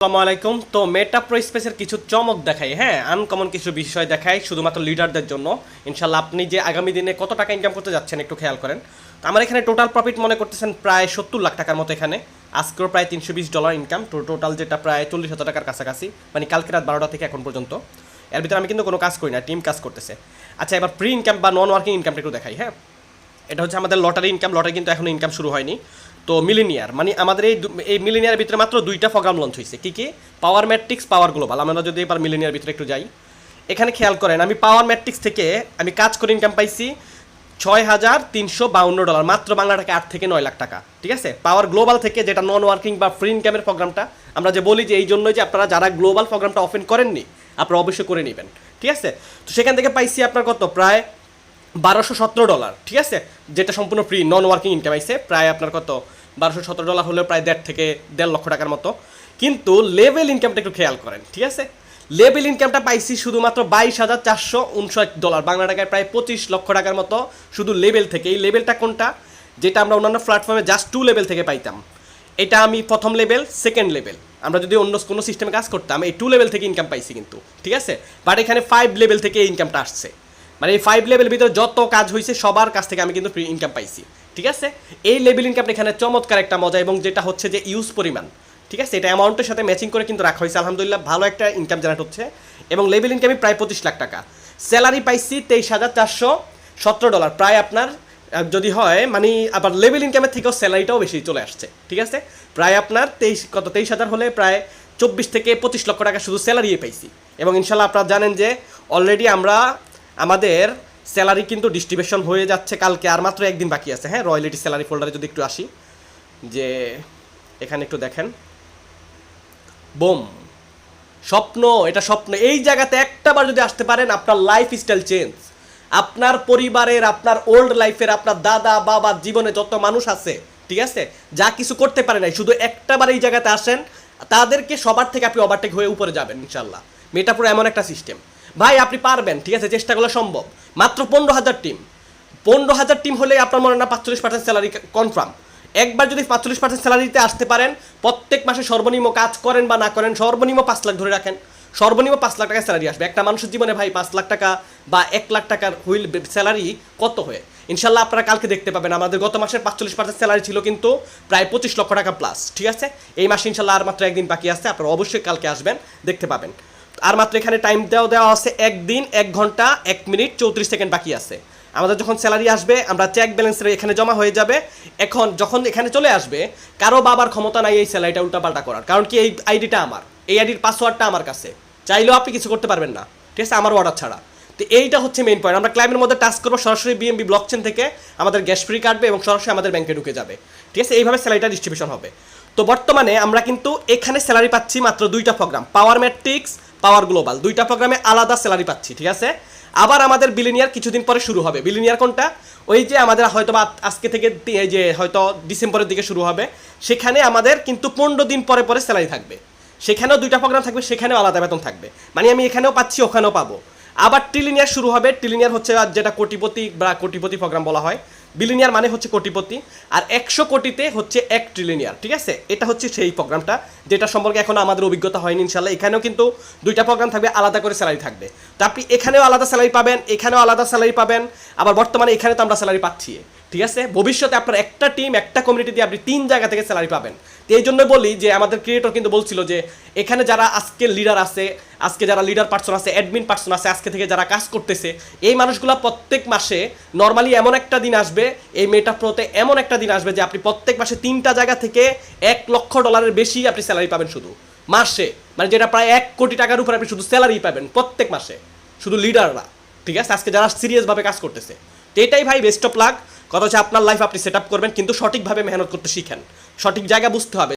আসসালামু আলাইকুম। তো মেটা প্রো স্পেসের কিছু চমক দেখাই, হ্যাঁ, আনকমন কিছু বিষয় দেখাই শুধুমাত্র লিডারদের জন্য। ইনশাল্লাহ আপনি যে আগামী দিনে কত টাকা ইনকাম করতে যাচ্ছেন একটু খেয়াল করেন। তো আমার এখানে টোটাল প্রফিট মনে করতেছেন প্রায় 70 লাখ টাকার মতো। এখানে আজকেও প্রায় $320 ইনকাম, টোটাল যেটা প্রায় 40,000 টাকার কাছাকাছি, মানে কালকে রাত 12টা থেকে এখন পর্যন্ত। এর ভিতরে আমি কিন্তু কোনো কাজ করি না, টিম কাজ করতেছে। আচ্ছা, এবার প্রি ইনকাম বা নন ওয়ার্কিং ইনকামটা একটু দেখাই। হ্যাঁ, এটা হচ্ছে আমাদের লটারি ইনকাম। লটারি কিন্তু এখনো ইনকাম শুরু হয়নি। তো মিলিনিয়ার, মানে আমাদের এই মিলিনিয়ার ভিতরে মাত্র 2টা প্রোগ্রাম লঞ্চ হয়েছে। কি পাওয়ার ম্যাট্রিক্স, পাওয়ার গ্লোবাল। আমরা যদি এবার মিলিনিয়ার ভিতরে একটু যাই, এখানে খেয়াল করেন আমি পাওয়ার ম্যাট্রিক্স থেকে আমি কাজ করে ইনকাম পাইছি $6,352, মাত্র বাংলা টাকা 8 থেকে 9 লাখ টাকা। ঠিক আছে, পাওয়ার গ্লোবাল থেকে যেটা নন ওয়ার্কিং বা ফ্রি ইনকামের প্রোগ্রামটা, আমরা যে বলি যে এই জন্যই যে আপনারা যারা গ্লোবাল প্রোগ্রামটা ওপেন করেননি আপনারা অবশ্যই করে নেবেন। ঠিক আছে, তো সেখান থেকে পাইছি আপনার কত, প্রায় $1,217। ঠিক আছে, যেটা সম্পূর্ণ ফ্রি নন ওয়ার্কিং ইনকাম আইছে প্রায় আপনার কত, $1,217 হলেও প্রায় 1.5 থেকে 1.5 লক্ষ টাকার মতো। কিন্তু লেভেল ইনকামটা একটু খেয়াল করেন। ঠিক আছে, লেভেল ইনকামটা পাইছি শুধুমাত্র $22,459, বাংলা টাকায় প্রায় 25 লক্ষ টাকার মতো শুধু লেভেল থেকে। এই লেভেলটা কোনটা, যেটা আমরা অন্যান্য প্ল্যাটফর্মে জাস্ট 2 লেভেল থেকে পাইতাম, এটা আমি প্রথম লেভেল সেকেন্ড লেভেল, আমরা যদি অন্য কোনো সিস্টেমে কাজ করতাম এই 2 লেভেল থেকে ইনকাম পাইছি কিন্তু। ঠিক আছে, বাট এখানে 5 লেভেল থেকে এই ইনকামটা আসছে, মানে এই 5 লেভেলের ভিতরে যত কাজ হয়েছে সবার কাছ থেকে আমি কিন্তু ফ্রি ইনকাম পাইছি। ঠিক আছে, এই লেভেল ইনকামটা এখানে চমৎকার একটা মজা, এবং যেটা হচ্ছে যে ইউজ পরিমাণ। ঠিক আছে, এটা অ্যামাউন্টের সাথে ম্যাচিং করে কিন্তু রাখা হয়েছে। আলহামদুলিল্লাহ ভালো একটা ইনকাম জেনারেট হচ্ছে, এবং লেভেল ইনকামই প্রায় 25 লাখ টাকা। স্যালারি পাইছি $23,417, প্রায় আপনার যদি হয় মানে আবার লেভেল ইনকামের থেকেও স্যালারিটাও বেশি চলে আসছে। ঠিক আছে, প্রায় আপনার 23,000 হলে প্রায় 24 থেকে 25 লক্ষ টাকা শুধু স্যালারি পাইছি। এবং ইনশাল্লাহ আপনারা জানেন যে অলরেডি আমাদের স্যালারি কিন্তু ডিস্ট্রিবিউশন হয়ে যাচ্ছে কালকে, আর মাত্র একদিন বাকি আছে। হ্যাঁ, রয়্যালিটি স্যালারি ফোল্ডারে যদি একটু আসি, যে এখানে একটু দেখেন, বোম, স্বপ্ন, এটা স্বপ্ন। এই জায়গাতে একটাবার যদি আসতে পারেন আপনার লাইফ স্টাইল চেঞ্জ, আপনার পরিবারের, আপনার ওল্ড লাইফের, আপনার দাদা বাবার জীবনে যত মানুষ আছে, ঠিক আছে, যা কিছু করতে পারে নাই, শুধু একটাবার এই জায়গাতে আসেন, তাদেরকে সবার থেকে আপনি ওভারটেক হয়ে উপরে যাবেন ইনশাল্লাহ। মেটা পুরো এমন একটা সিস্টেম ভাই, আপনি পারবেন। ঠিক আছে, চেষ্টা করলে সম্ভব। মাত্র 15,000 টিম, 15,000 টিম হলে আপনার মনে না 45% স্যালারি কনফার্ম। একবার যদি 45% স্যালারিতে আসতে পারেন, প্রত্যেক মাসে সর্বনিম্ন কাজ করেন বা না করেন সর্বনিম্ন 5 লাখ ধরে রাখেন, সর্বনিম্ন 5 লাখ টাকা স্যালারি আসবে একটা মানুষের জীবনে। ভাই 5 লাখ টাকা বা 1 লাখ টাকার হুইল স্যালারি কত হয়ে, ইনশাল্লাহ আপনারা কালকে দেখতে পাবেন। আমাদের গত মাসের 45% স্যালারি ছিল কিন্তু প্রায় 25 লক্ষ টাকা প্লাস। ঠিক আছে, এই মাসে ইনশাল্লাহ আর মাত্র একদিন বাকি আছে, আপনারা অবশ্যই কালকে আসবেন, দেখতে পাবেন। আর মাত্র এখানে টাইম দেওয়া আছে 1 দিন 1 ঘন্টা 1 মিনিট 34 সেকেন্ড বাকি আছে। আমাদের যখন স্যালারি আসবে আমরা চেক ব্যালেন্সের এখানে জমা হয়ে যাবে। এখন যখন এখানে চলে আসবে, কারো বাবার ক্ষমতা নাই এই স্যালারিটা উল্টাপাল্টা করার, কারণ কি এই আইডিটা আমার, এই আইডির পাসওয়ার্ডটা আমার কাছে, চাইলেও আপনি কিছু করতে পারবেন না। ঠিক আছে, আমার অর্ডার ছাড়া। তো এইটা হচ্ছে মেইন পয়েন্ট। আমরা ক্লাইমের মধ্যে টাস্ক করবো, সরাসরি বিএমবি ব্লকচেন থেকে আমাদের গ্যাস ফ্রি কাটবে এবং সরাসরি আমাদের ব্যাংকে ঢুকে যাবে। ঠিক আছে, এইভাবে স্যালারিটা ডিস্ট্রিবিউশন হবে। তো বর্তমানে আমরা কিন্তু এখানে স্যালারি পাচ্ছি মাত্র 2টা প্রোগ্রাম, পাওয়ার ম্যাট্রিক্স, পাওয়ার গ্লোবাল, 2টা প্রোগ্রামে আলাদা স্যালারি পাচ্ছি। ঠিক আছে, আবার আমাদের বিলিনিয়ার কিছুদিন পরে শুরু হবে। বিলিনিয়ার কোনটা, ওই যে আমাদের হয়তো বা আজকে থেকে যে হয়তো ডিসেম্বরের দিকে শুরু হবে, সেখানে আমাদের কিন্তু 15 দিন পরে পরে স্যালারি থাকবে। সেখানেও 2টা প্রোগ্রাম থাকবে, সেখানেও আলাদা বেতন থাকবে, মানে আমি এখানেও পাচ্ছি ওখানেও পাবো। আবার ট্রিলিনিয়ার শুরু হবে। ট্রিলিনিয়ার হচ্ছে যেটা কোটিপতি বা কোটিপতি প্রোগ্রাম বলা হয়। বিলিনিয়ার মানে হচ্ছে কোটিপতি, আর 100 কোটিতে হচ্ছে 1 ট্রিলিনিয়ার। ঠিক আছে, এটা হচ্ছে সেই প্রোগ্রামটা যেটা সম্পর্কে এখনো আমাদের অভিজ্ঞতা হয়নি। ইনশাল্লাহ এখানেও কিন্তু 2টা প্রোগ্রাম থাকবে, আলাদা করে স্যালারি থাকবে। তো আপনি এখানেও আলাদা স্যালারি পাবেন, এখানেও আলাদা স্যালারি পাবেন, আবার বর্তমানে এখানে তো আমরা স্যালারি পাচ্ছি। ঠিক আছে, ভবিষ্যতে আপনার একটা টিম একটা কমিউনিটি দিয়ে আপনি 3 জায়গা থেকে স্যালারি পাবেন। তো এই জন্য বলি যে আমাদের ক্রিয়েটর কিন্তু বলছিল যে এখানে যারা আজকে লিডার আছে, আজকে যারা লিডার পার্সন আছে, অ্যাডমিন পার্সন আছে, আজকে থেকে যারা কাজ করতেছে, এই মানুষগুলো প্রত্যেক মাসে নর্মালি এমন একটা দিন আসবে, এই মেটা প্রোতে এমন একটা দিন আসবে যে আপনি প্রত্যেক মাসে 3টা জায়গা থেকে $1 লক্ষ বেশি আপনি স্যালারি পাবেন শুধু মাসে, মানে যেটা প্রায় 1 কোটি টাকার উপর আপনি শুধু স্যালারি পাবেন প্রত্যেক মাসে, শুধু লিডাররা। ঠিক আছে, আজকে যারা সিরিয়াসভাবে কাজ করতেছে। তো এটাই ভাই বেস্ট অফ লাক। কথা হচ্ছে আপনার লাইফ আপনি সেট আপ করবেন, কিন্তু সঠিকভাবে মেহনত করতে শিখেন, সঠিক জায়গা বুঝতে হবে।